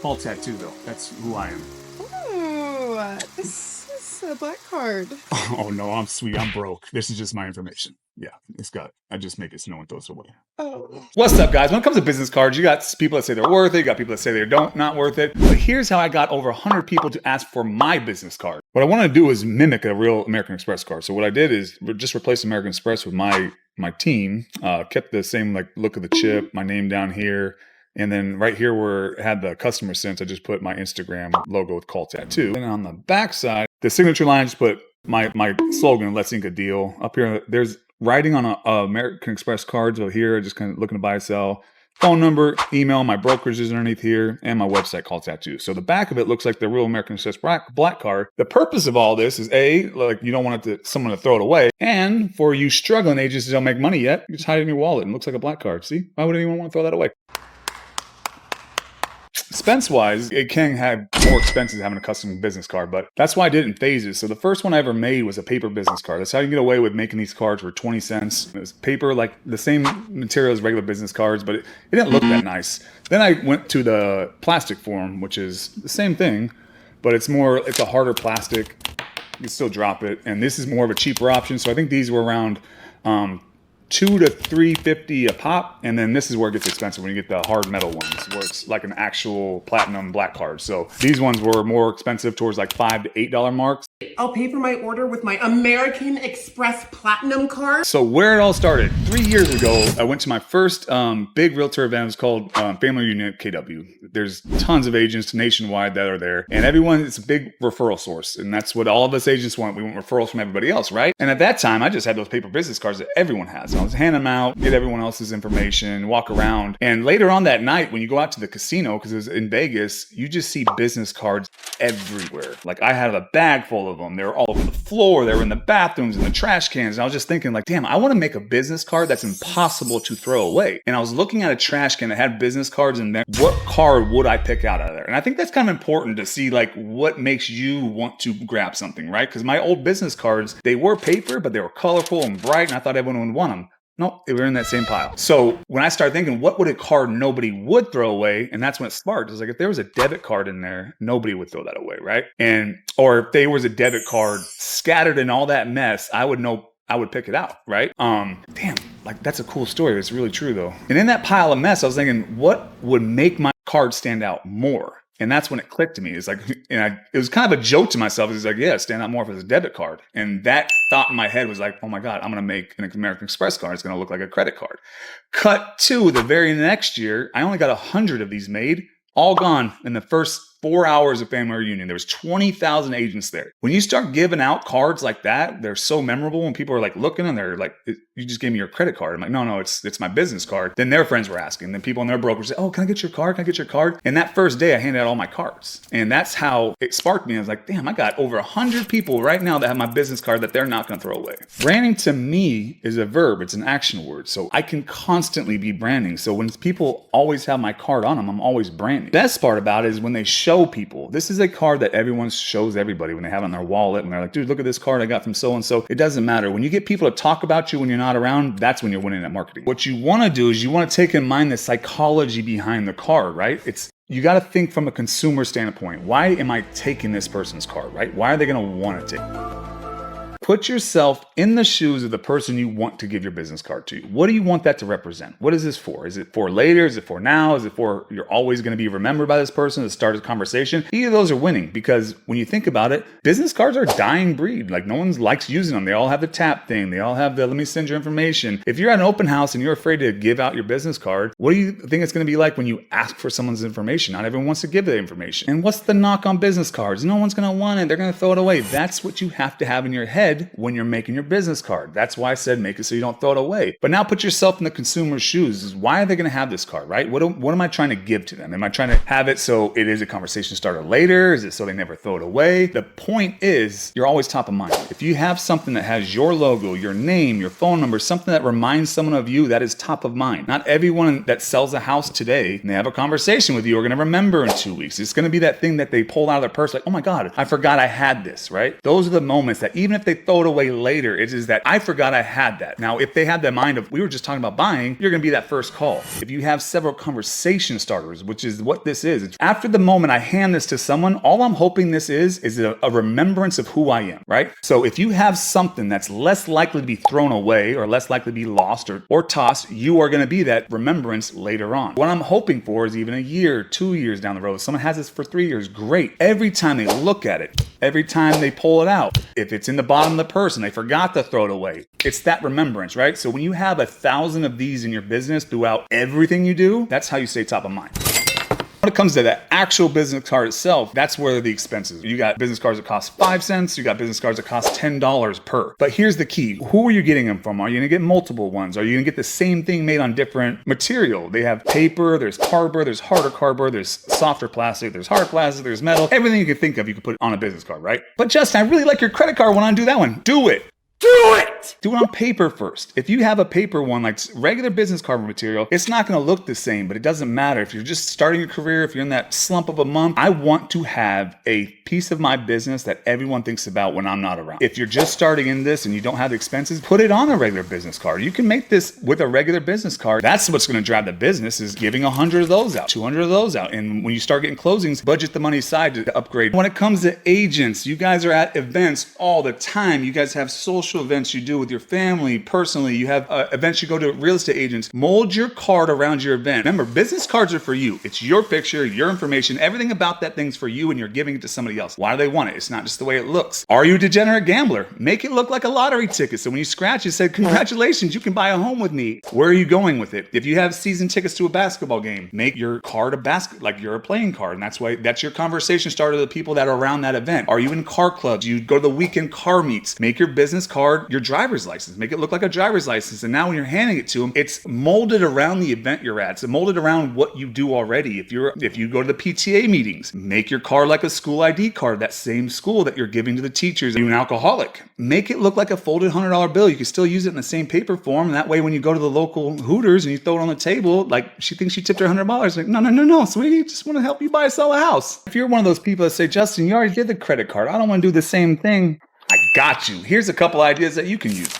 CallTattoo though. That's who I am. Oh, this is a black card. Oh no, I'm sweet. I'm broke. This is just my information. Yeah, I just make it so no one throws it away. Oh. What's up, guys? When it comes to business cards, you got people that say they're worth it, you got people that say they're not worth it. But here's how I got over 100 people to ask for my business card. What I want to do is mimic a real American Express card. So what I did is just replace American Express with my team. Kept the same look of the chip, my name down here. And then right here where it had the customer sense, I just put my Instagram logo with CallTattoo. And on the back side, the signature line, just put my slogan, Let's Ink a Deal. Up here, there's writing on a American Express cards over here, just kind of looking to buy, sell. Phone number, email, my brokerage is underneath here, and my website, CallTattoo. So the back of it looks like the real American Express black card. The purpose of all this is you don't want someone to throw it away. And for you struggling agents that don't make money yet, you just hide it in your wallet and it looks like a black card. See? Why would anyone want to throw that away? Expense-wise, it can have more expenses having a custom business card, but that's why I did it in phases. So the first one I ever made was a paper business card. That's how you get away with making these cards for 20 cents. It was paper, like the same material as regular business cards, but it didn't look that nice. Then I went to the plastic form, which is the same thing, but it's a harder plastic. You can still drop it, and this is more of a cheaper option. So I think these were around $2 to $3.50 a pop, and then this is where it gets expensive when you get the hard metal ones, where it's like an actual platinum black card. So these ones were more expensive, towards like $5 to $8 marks. I'll pay for my order with my American Express Platinum card. So where it all started, 3 years ago, I went to my first big realtor event. It was called Family Reunion at KW. There's tons of agents nationwide that are there, and everyone, it's a big referral source, and that's what all of us agents want. We want referrals from everybody else, right? And at that time, I just had those paper business cards that everyone has. I was handing them out, get everyone else's information, walk around. And later on that night, when you go out to the casino, because it was in Vegas, you just see business cards everywhere. Like I had a bag full of them. They were all over the floor. They were in the bathrooms and the trash cans. And I was just thinking like, damn, I want to make a business card that's impossible to throw away. And I was looking at a trash can that had business cards in there. What card would I pick out of there? And I think that's kind of important to see like what makes you want to grab something, right? Because my old business cards, they were paper, but they were colorful and bright, and I thought everyone would want them. No, they were in that same pile. So when I started thinking, what would a card nobody would throw away? And that's when it sparked. It was like, if there was a debit card in there, nobody would throw that away, right? Or if there was a debit card scattered in all that mess, I would know, I would pick it out, right? Damn, like that's a cool story. It's really true though. And in that pile of mess, I was thinking, what would make my card stand out more? And that's when it clicked to me. It's like, it was kind of a joke to myself. It's like, yeah, stand out more if it's a debit card. And that thought in my head was like, oh my God, I'm going to make an American Express card. It's going to look like a credit card. Cut to the very next year, I only got 100 of these made, all gone in the first 4 hours of Family Reunion. There was 20,000 agents there. When you start giving out cards like that, they're so memorable when people are like looking and they're like, you just gave me your credit card. I'm like, no, it's my business card. Then their friends were asking. Then people in their brokerage say, oh, can I get your card? Can I get your card? And that first day I handed out all my cards. And that's how it sparked me. I was like, damn, I got over 100 people right now that have my business card that they're not going to throw away. Branding to me is a verb. It's an action word. So I can constantly be branding. So when people always have my card on them, I'm always branding. Best part about it is when they show people. This is a card that everyone shows everybody when they have it on their wallet and they're like, dude, look at this card I got from so-and-so. It doesn't matter. When you get people to talk about you when you're not around, that's when you're winning at marketing. What you want to do is you want to take in mind the psychology behind the card, right? You got to think from a consumer standpoint. Why am I taking this person's card, right? Why are they going to want to take it? Put yourself in the shoes of the person you want to give your business card to. What do you want that to represent? What is this for? Is it for later? Is it for now? Is it for you're always going to be remembered by this person to start a conversation? Either of those are winning, because when you think about it, business cards are a dying breed. Like no one likes using them. They all have the tap thing. They all have the let me send your information. If you're at an open house and you're afraid to give out your business card, what do you think it's going to be like when you ask for someone's information? Not everyone wants to give the information. And what's the knock on business cards? No one's going to want it. They're going to throw it away. That's what you have to have in your head when you're making your business card. That's why I said make it so you don't throw it away. But now put yourself in the consumer's shoes. Why are they going to have this card, right? What am I trying to give to them? Am I trying to have it so it is a conversation starter later? Is it so they never throw it away? The point is you're always top of mind. If you have something that has your logo, your name, your phone number, something that reminds someone of you, that is top of mind. Not everyone that sells a house today and they have a conversation with you are going to remember in 2 weeks. It's going to be that thing that they pull out of their purse like, oh my God, I forgot I had this, right? Those are the moments that even if they throw it away later. It is that I forgot I had that. Now, if they had the mind of, we were just talking about buying, you're going to be that first call. If you have several conversation starters, which is what this is, after the moment I hand this to someone, all I'm hoping this is a remembrance of who I am, right? So if you have something that's less likely to be thrown away or less likely to be lost or tossed, you are going to be that remembrance later on. What I'm hoping for is even a year, 2 years down the road. If someone has this for 3 years, great. Every time they look at it, every time they pull it out, if it's in the bottom of the purse and they forgot to throw it away, it's that remembrance, right? So when you have 1,000 of these in your business throughout everything you do, that's how you stay top of mind. When it comes to the actual business card itself, that's where the expenses. You got business cards that cost 5 cents, you got business cards that cost $10 per. But here's the key. Who are you getting them from? Are you gonna get multiple ones? Are you gonna get the same thing made on different material? They have paper, there's cardboard, there's harder cardboard, there's softer plastic, there's hard plastic, there's metal. Everything you can think of, you can put on a business card, right? But Justin, I really like your credit card. When I do that one, do it. Do it! Do it on paper first. If you have a paper one, like regular business card material, it's not going to look the same, but it doesn't matter. If you're just starting your career, if you're in that slump of a month, I want to have a piece of my business that everyone thinks about when I'm not around. If you're just starting in this and you don't have expenses, put it on a regular business card. You can make this with a regular business card. That's what's going to drive the business, is giving 100 of those out, 200 of those out. And when you start getting closings, budget the money aside to upgrade. When it comes to agents, you guys are at events all the time. You guys have social events you do with your family, personally. You have events you go to real estate agents. Mold your card around your event. Remember, business cards are for you. It's your picture, your information, everything about that thing's for you, and you're giving it to somebody else. Why do they want it? It's not just the way it looks. Are you a degenerate gambler? Make it look like a lottery ticket. So when you scratch it, say, congratulations, you can buy a home with me. Where are you going with it? If you have season tickets to a basketball game, make your card a basket, like you're a playing card. And that's your conversation starter to the people that are around that event. Are you in car clubs? You go to the weekend car meets. Make your business card your driver's license. Make it look like a driver's license. And now when you're handing it to them, it's molded around the event you're at. It's molded around what you do already. If you go to the PTA meetings, make your card like a school ID card, that same school that you're giving to the teachers. Are you an alcoholic? Make it look like a folded $100 bill. You can still use it in the same paper form. And that way, when you go to the local Hooters and you throw it on the table, like she thinks she tipped her $100. Like, no, sweetie, just want to help you buy or sell a house. If you're one of those people that say, Justin, you already did the credit card, I don't want to do the same thing. I got you. Here's a couple ideas that you can use.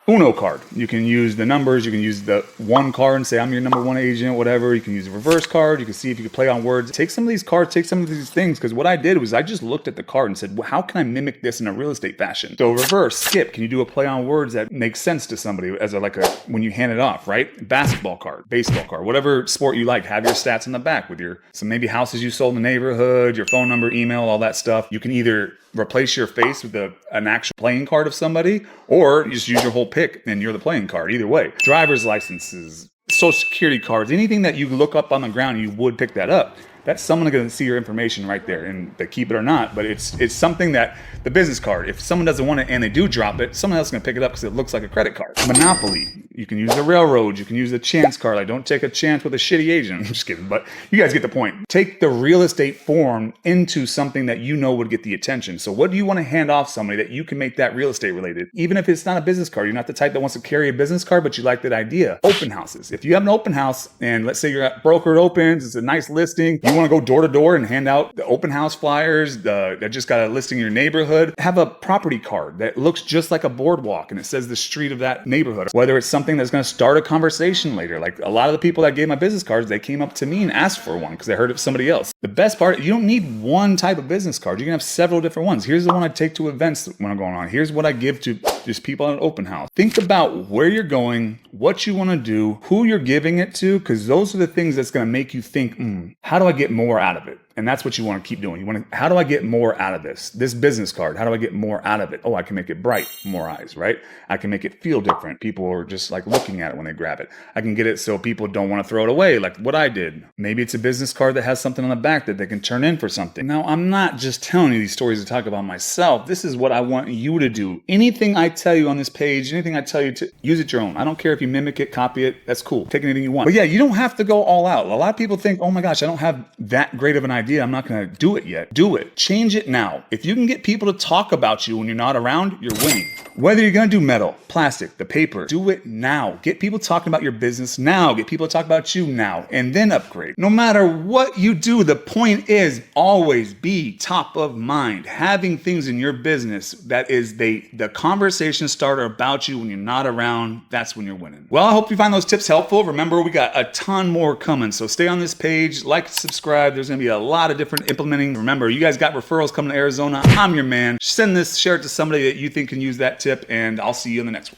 Uno card. You can use the numbers. You can use the one card and say, I'm your number one agent, whatever. You can use a reverse card. You can see if you can play on words. Take some of these cards, take some of these things. Because what I did was I just looked at the card and said, well, how can I mimic this in a real estate fashion? So reverse, skip. Can you do a play on words that makes sense to somebody as when you hand it off, right? Basketball card, baseball card, whatever sport you like. Have your stats in the back with some maybe houses you sold in the neighborhood, your phone number, email, all that stuff. You can either replace your face with an actual playing card of somebody, or you just use your whole pick and you're the playing card. Either way, driver's licenses, social security cards, anything that you look up on the ground, you would pick that up. That's someone going to see your information right there, and they keep it or not. But it's something that the business card, if someone doesn't want it and they do drop it, someone else is going to pick it up because it looks like a credit card. Monopoly. You can use the railroad. You can use the chance card. Like, don't take a chance with a shitty agent. I'm just kidding, but you guys get the point. Take the real estate form into something that you know would get the attention. So what do you want to hand off somebody that you can make that real estate related? Even if it's not a business card, you're not the type that wants to carry a business card, but you like that idea. Open houses. If you have an open house, and let's say you're at Brokered Opens, it's a nice listing, you want to go door to door and hand out the open house flyers that just got a listing in your neighborhood. Have a property card that looks just like a boardwalk and it says the street of that neighborhood. Whether it's something that's going to start a conversation later. Like a lot of the people that gave my business cards, they came up to me and asked for one because they heard it from somebody else. The best part, you don't need one type of business card. You can have several different ones. Here's the one I take to events when I'm going on. Here's what I give to just people at an open house. Think about where you're going, what you want to do, who you're giving it to, because those are the things that's going to make you think, how do I get more out of it? And that's what you want to keep doing. How do I get more out of this? This business card, how do I get more out of it? Oh, I can make it bright, more eyes, right? I can make it feel different. People are just like looking at it when they grab it. I can get it so people don't want to throw it away, like what I did. Maybe it's a business card that has something on the back that they can turn in for something. Now, I'm not just telling you these stories to talk about myself. This is what I want you to do. Anything I tell you on this page, anything I tell you to use it your own. I don't care if you mimic it, copy it. That's cool. Take anything you want. But yeah, you don't have to go all out. A lot of people think, oh my gosh, I don't have that great of an idea. idea. I'm not going to do it yet. Do it. Change it now. If you can get people to talk about you when you're not around, you're winning. Whether you're going to do metal, plastic, the paper, do it now. Get people talking about your business now. Get people to talk about you now, and then upgrade. No matter what you do, the point is always be top of mind. Having things in your business that is the conversation starter about you when you're not around, that's when you're winning. Well, I hope you find those tips helpful. Remember, we got a ton more coming, so stay on this page, like, subscribe. There's going to be a lot of different implementing. Remember, you guys got referrals coming to Arizona. I'm your man. Send this, share it to somebody that you think can use that tip, and I'll see you in the next one.